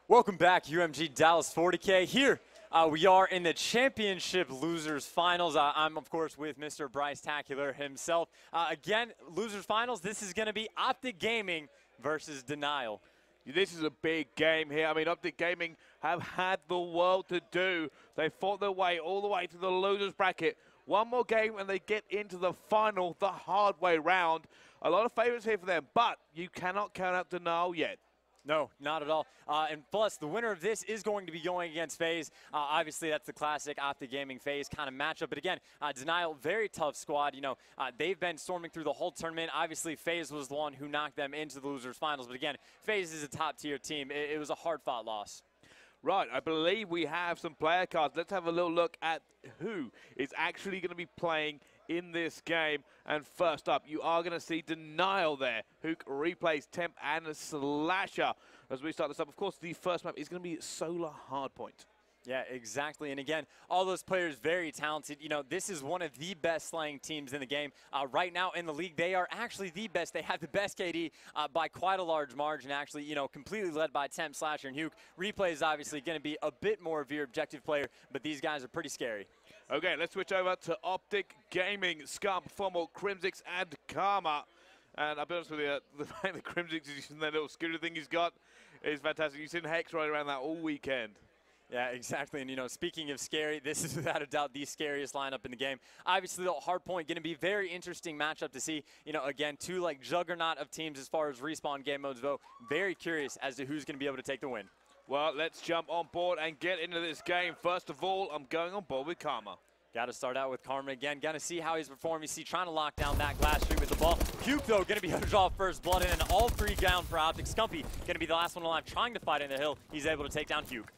Welcome back, UMG Dallas 40K. Here we are in the championship losers finals. I'm, of course, with Mr. Bryce Tacular himself. Again, losers finals, this is going to be Optic Gaming versus Denial. This is a big game here. I mean, Optic Gaming have had the world to do. They fought their way all the way to the losers bracket. One more game and they get into the final the hard way round. A lot of favorites here for them, but you cannot count out Denial yet. No, not at all. And plus, the winner of this is going to be going against FaZe. Obviously, that's the classic Optic Gaming FaZe kind of matchup. But again, Denial, very tough squad. You know, they've been storming through the whole tournament. Obviously, FaZe was the one who knocked them into the losers finals. But again, FaZe is a top-tier team. It was a hard-fought loss. Right, I believe we have some player cards. Let's have a little look at who is actually going to be playing in this game. And first up, you are going to see Denial there, who replays Temp and Slasher. As we start this up, of course, the first map is going to be Solar Hardpoint. Yeah, exactly. And again, all those players very talented. You know, this is one of the best slaying teams in the game. Right now in the league, they are actually the best. They have the best KD by quite a large margin, actually, you know, completely led by Temp, Slasher, and Huke. Replay is obviously going to be a bit more of your objective player, but these guys are pretty scary. Okay, let's switch over to Optic Gaming, SCUF, Formal, Crimsix, and Karma. And I'll be honest with you, the fact that Crimsix is using that little scooter thing he's got is fantastic. You've seen Hex right around that all weekend. Yeah, exactly. And, you know, speaking of scary, this is without a doubt the scariest lineup in the game. Obviously, the Hardpoint going to be a very interesting matchup to see. You know, again, two, like, juggernaut of teams as far as respawn game modes go. Very curious as to who's going to be able to take the win. Well, let's jump on board and get into this game. First of all, I'm going on board with Karma. Got to start out with Karma again. Going to see how he's performing. You see, trying to lock down that glass street with the ball. Huke, though, going to be able to draw first blood in, and all three down for Optic. Scumpy going to be the last one alive, trying to fight in the hill. He's able to take down Huke.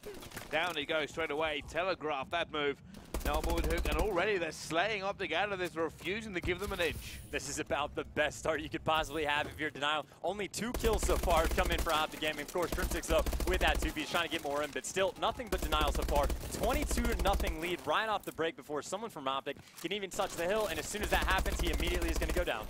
Down he goes straight away. Telegraph that move. Now on board with Huke, and already they're slaying Optic out of this, refusing to give them an inch. This is about the best start you could possibly have if you're Denial. Only 2 kills so far have come in for Optic Gaming. Of course, Crimsix, though, with that 2-piece, trying to get more in, but still nothing but Denial so far. 22-0 lead right off the break before someone from Optic can even touch the hill, and as soon as that happens, he immediately is going to go down.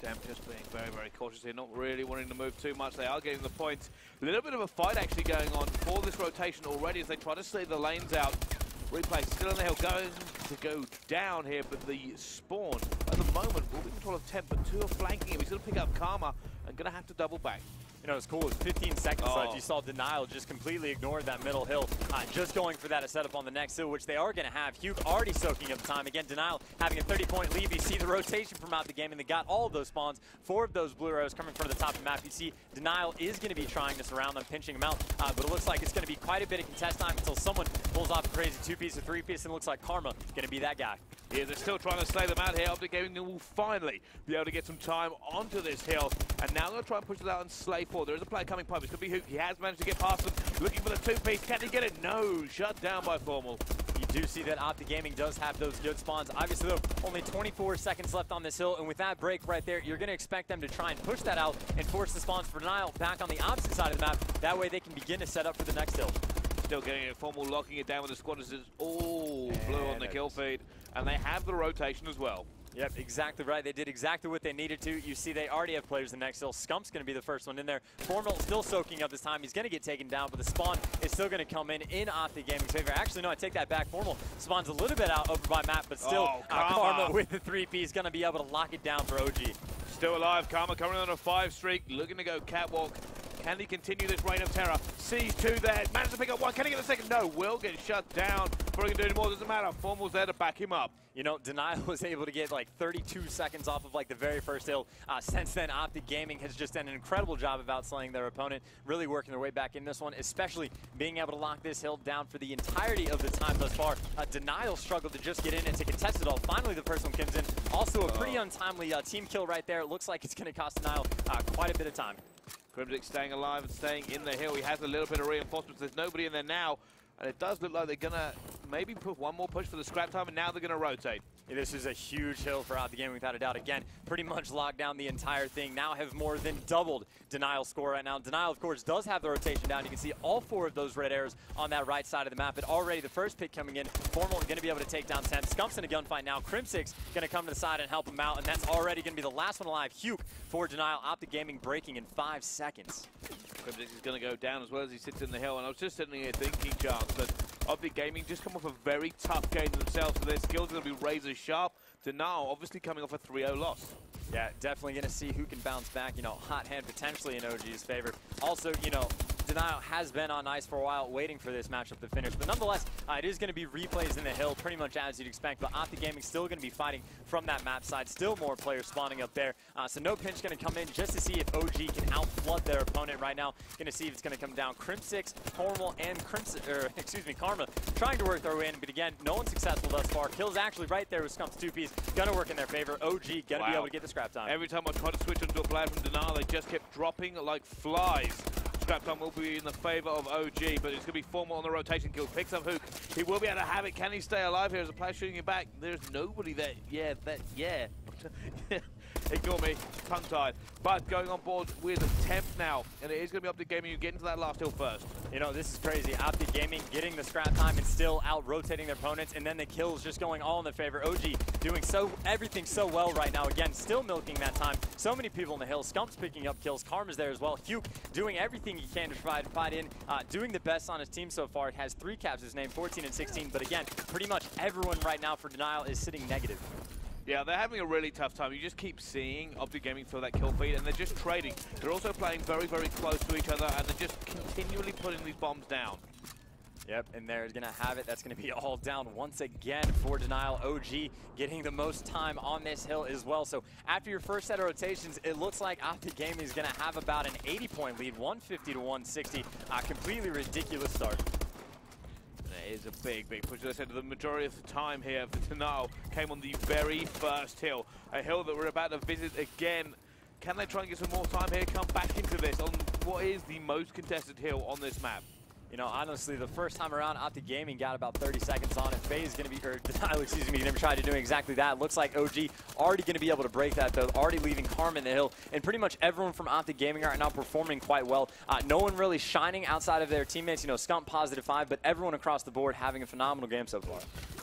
Temp just being very, very cautious here, not really wanting to move too much. They are getting the points. A little bit of a fight actually going on for this rotation already as they try to slay the lanes out. Replay still on the hill, going to go down here, but the spawn at the moment will be control of Temp, but 2 are flanking him. He's going to pick up Karma and going to have to double back. You know, it's cool. With 15 seconds left, you saw Denial just completely ignore that middle hill, just going for that setup on the next hill, which they are going to have. Huke already soaking up the time. Again, Denial having a 30-point lead. You see the rotation from out the game, and they got all of those spawns. 4 of those blue arrows coming from the top of the map. You see Denial is going to be trying to surround them, pinching them out, but it looks like it's going to be quite a bit of contest time until someone pulls off a crazy 2-piece or 3-piece, and it looks like Karma going to be that guy. Yeah, they're still trying to slay them out here. Optic Gaming will finally be able to get some time onto this hill. And now they'll try and push it out and slay forward. There is a player coming pipe. It's going to be Huke. He has managed to get past them. Looking for the 2-piece. Can he get it? No. Shut down by Formal. You do see that Optic Gaming does have those good spawns. Obviously, though, only 24 seconds left on this hill. And with that break right there, you're going to expect them to try and push that out and force the spawns for Denial back on the opposite side of the map. That way they can begin to set up for the next hill. Still getting it. Formal locking it down with the squad as it's all blue on the kill feed. And they have the rotation as well. Yep, exactly right. They did exactly what they needed to. You see they already have players in the next hill. Scump's going to be the first one in there. Formal still soaking up this time. He's going to get taken down, but the spawn is still going to come in Optic Gaming's favor. Actually, no, I take that back. Formal spawns a little bit out over by map, but still Karma with the 3-piece going to be able to lock it down for OG. Still alive. Karma coming on a 5 streak, looking to go catwalk. Can he continue this reign of terror? Sees 2 there, managed to pick up 1. Can he get the second? No, will get shut down. Before he can do any more, doesn't matter. Formal's there to back him up. You know, Denial was able to get like 32 seconds off of like the very first hill. Since then, Optic Gaming has just done an incredible job of outslaying their opponent, really working their way back in this one, especially being able to lock this hill down for the entirety of the time thus far. Denial struggled to just get in and to contest it all. Finally, the first one comes in. Also, a pretty untimely team kill right there. It looks like it's going to cost Denial quite a bit of time. Crimsix staying alive and staying in the hill. He has a little bit of reinforcements. There's nobody in there now. And it does look like they're going to maybe put one more push for the scrap time, and now they're going to rotate. Yeah, this is a huge hill for Optic Gaming without a doubt. Again, pretty much locked down the entire thing. Now have more than doubled Denial's score right now. Denial, of course, does have the rotation down. You can see all 4 of those red arrows on that right side of the map. But already the first pick coming in. Formal going to be able to take down Temp. Scump's in a gunfight now. Crimsix going to come to the side and help him out. And that's already going to be the last one alive. Huke for Denial. Optic Gaming breaking in 5 seconds. Crimsix is going to go down as well as he sits in the hill, and I was just sitting here thinking, Chance, that Optic Gaming just come off a very tough game themselves, so their skills are going to be razor sharp. Denial obviously coming off a 3-0 loss. Yeah, definitely going to see who can bounce back. You know, hot hand potentially in OG's favor. Also, you know, Denial has been on ice for a while waiting for this matchup to finish. But nonetheless, it is going to be replays in the hill pretty much as you'd expect. But Optic Gaming still going to be fighting from that map side. Still more players spawning up there. So no pinch going to come in just to see if OG can outflood their opponent right now. Going to see if it's going to come down. Crimsix, Formal, and Karma trying to work their way in. But again, no one successful thus far. Kills actually right there with Scump's 2-piece. Going to work in their favor. OG going to be able to get the scrap time. Every time I try to switch onto a player from Denial, they just kept dropping like flies. Scrap time will be in the favor of OG, but it's going to be Formal on the rotation kill. Picks up Hook. He will be able to have it. Can he stay alive here as a player shooting it back? There's nobody there. Yeah. Ignore me. Tongue-tied. But going on board with Temp now, and it is going to be Optic Gaming who get into that last hill first. You know, this is crazy. Optic Gaming getting the scrap time and still out-rotating their opponents, and then the kills just going all in their favor. OG doing everything so well right now. Again, still milking that time. So many people in the hill. Scump's picking up kills. Karma's there as well. Hugh doing everything he can to try to fight in. Doing the best on his team so far. It has 3 caps his name, 14 and 16. But again, pretty much everyone right now for Denial is sitting negative. Yeah, they're having a really tough time. You just keep seeing Optic Gaming fill that kill feed, and they're just trading. They're also playing very, very close to each other, and they're just continually putting these bombs down. Yep, and they're going to have it. That's going to be all down once again for Denial. OG getting the most time on this hill as well. So after your first set of rotations, it looks like Optic Gaming is going to have about an 80-point lead, 150 to 160. Completely ridiculous start. It is a big, big push. As I said, the majority of the time here for Denial came on the very first hill. A hill that we're about to visit again. Can they try and get some more time here? Come back into this on what is the most contested hill on this map. You know, honestly, the first time around, Optic Gaming got about 30 seconds on it. FaZe is going to be, or Denial, excuse me, going to try to do exactly that. Looks like OG already going to be able to break that, though. Already leaving Karma in the hill. And pretty much everyone from Optic Gaming are now performing quite well. No one really shining outside of their teammates. You know, Scump +5, but everyone across the board having a phenomenal game so far.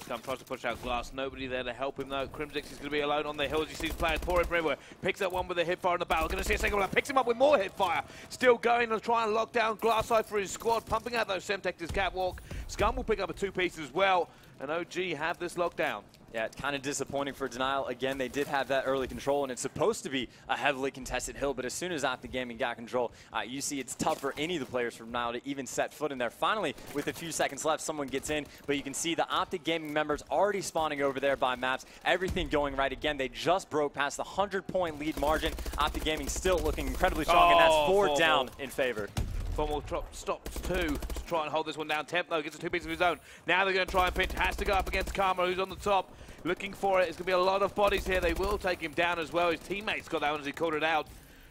Scump tries to push out Glass. Nobody there to help him, though. Crimsix is going to be alone on the hills. You see players pouring everywhere. Picks up one with a hipfire in the battle. Going to see a second one. Picks him up with more hipfire. Still going to try and lock down Glasseye for his squad. Pumping out those Semtectors catwalk. Scum will pick up a 2-piece as well. And OG have this lockdown. Yeah, it's kind of disappointing for Denial. Again, they did have that early control, and it's supposed to be a heavily contested hill, but as soon as Optic Gaming got control, you see it's tough for any of the players from Denial to even set foot in there. Finally, with a few seconds left, someone gets in, but you can see the Optic Gaming members already spawning over there by maps. Everything going right. Again, they just broke past the 100-point lead margin. Optic Gaming still looking incredibly strong, and that's 4 down in favor. Formal stops 2 to try and hold this one down. Temp, though, gets a 2-piece of his own. Now they're going to try and pinch. Has to go up against Karma, who's on the top. Looking for it. It's going to be a lot of bodies here. They will take him down as well. His teammates got that one as he called it out.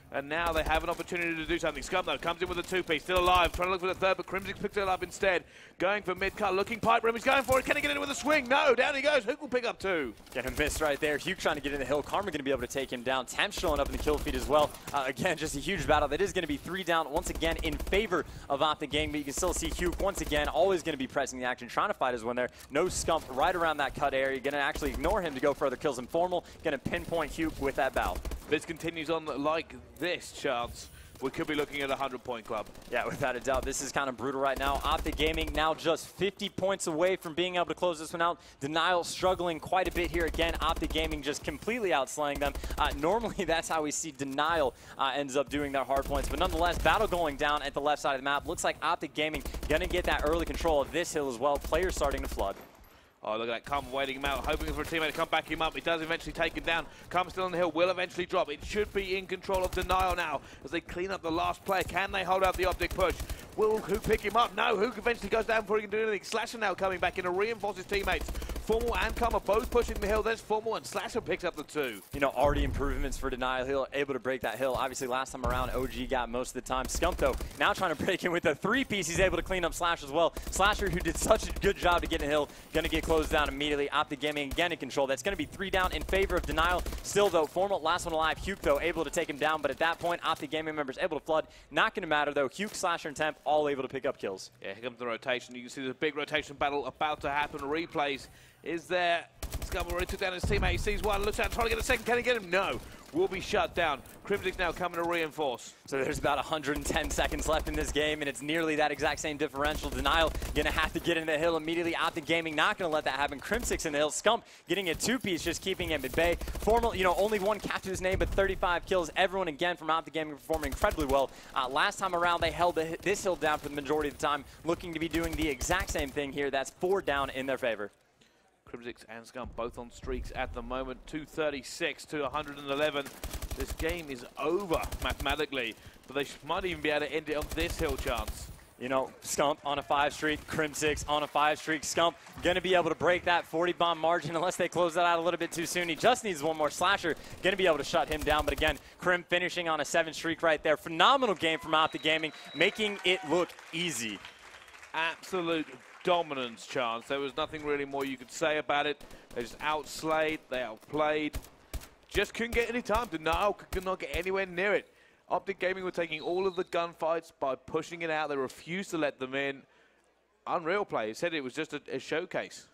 And now they have an opportunity to do something. Scum, though, comes in with a 2-piece, still alive, trying to look for the third, but Crimsix picks it up instead. Going for mid-cut, looking pipe rim, he's going for it. Can he get in with a swing? No, down he goes. Hook will pick up 2. Get a miss right there. Hugh trying to get in the hill. Karma going to be able to take him down. Temp showing up in the kill feed as well. Again, just a huge battle. That is going to be 3 down once again in favor of Optic Gaming, but you can still see Hugh once again always going to be pressing the action, trying to fight his win there. No Scump right around that cut area. Going to actually ignore him to go further kills him. Formal going to pinpoint Hugh with that bow. This continues on like this, Chance. We could be looking at a 100-point club. Yeah, without a doubt. This is kind of brutal right now. Optic Gaming now just 50 points away from being able to close this one out. Denial struggling quite a bit here. Again, Optic Gaming just completely outslaying them. Normally, that's how we see Denial ends up doing their hard points. But nonetheless, battle going down at the left side of the map. Looks like Optic Gaming going to get that early control of this hill as well. Players starting to flood. Oh, look at that. Karma waiting him out, hoping for a teammate to come back him up. He does eventually take him down. Karma still on the hill, will eventually drop. It should be in control of Denial now as they clean up the last player. Can they hold out the Optic push? Will Hook pick him up? No, Hook eventually goes down before he can do anything. Slasher now coming back in to reinforce his teammates. Formal and Karma both pushing the hill. There's Formal, and Slasher picks up the 2. You know, already improvements for Denial. He'll able to break that hill. Obviously, last time around, OG got most of the time. Scump, though, now trying to break in with a 3-piece. He's able to clean up Slasher as well. Slasher, who did such a good job to get in the hill, going to get closed down immediately. Optic Gaming again in control. That's going to be 3 down in favor of Denial. Still, though, Formal, last one alive. Huke, though, able to take him down. But at that point, Optic Gaming members able to flood. Not going to matter, though. Huke, Slasher, and Temp all able to pick up kills. Yeah, here comes the rotation. You can see there's a big rotation battle about to happen. Replays is there. SCUF already took down his teammate. He sees one, looks out, trying to get a second. Can he get him? No. Will be shut down. Crimsic's now coming to reinforce. So there's about 110 seconds left in this game, and it's nearly that exact same differential. Denial gonna have to get in the hill immediately. Optic Gaming not gonna let that happen. Crimsic's in the hill. SCUF getting a two-piece, just keeping him at bay. Formal, only one capture his name, but 35 kills. Everyone again from Optic Gaming performing incredibly well. Last time around, they held this hill down for the majority of the time, looking to be doing the exact same thing here. That's 4 down in their favor. Crimsix and SCUF both on streaks at the moment. 236 to 111. This game is over mathematically, but they might even be able to end it on this hill chance. SCUF on a 5 streak, Crimsix on a 5 streak. SCUF going to be able to break that 40 bomb margin unless they close that out a little bit too soon. He just needs one more slasher, going to be able to shut him down. But again, Crim finishing on a 7 streak right there. Phenomenal game from Optic Gaming, making it look easy. Absolute dominance chance. There was nothing really more you could say about it. They just outslayed, they outplayed. Just couldn't get any time. Denial could not get anywhere near it. Optic Gaming were taking all of the gunfights by pushing it out. They refused to let them in. Unreal play. He said it was just a showcase.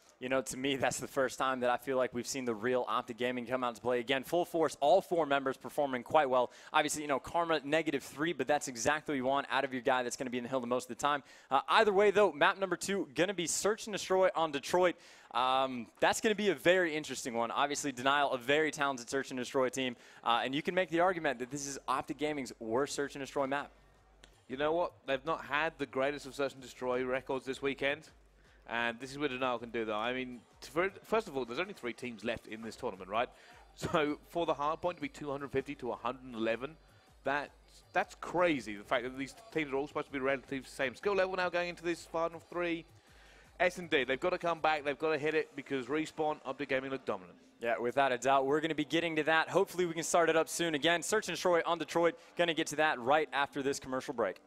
To me, that's the first time that I feel like we've seen the real Optic Gaming come out to play. Again, full force, all 4 members performing quite well. Obviously, Karma -3, but that's exactly what you want out of your guy that's going to be in the hill the most of the time. Either way, though, map number 2, going to be Search and Destroy on Detroit. That's going to be a very interesting one. Obviously, Denial, a very talented Search and Destroy team. And you can make the argument that this is Optic Gaming's worst Search and Destroy map. You know what? They've not had the greatest of Search and Destroy records this weekend. And this is where Denial can do that. I mean, first of all, there's only 3 teams left in this tournament, right? So for the Hardpoint to be 250 to 111, that's crazy. The fact that these teams are all supposed to be relatively the same skill level now going into this final 3. S&D, they've got to come back. They've got to hit it because Respawn, Optic Gaming look dominant. Yeah, without a doubt. We're going to be getting to that. Hopefully we can start it up soon. Again, Search and Destroy on Detroit. Going to get to that right after this commercial break.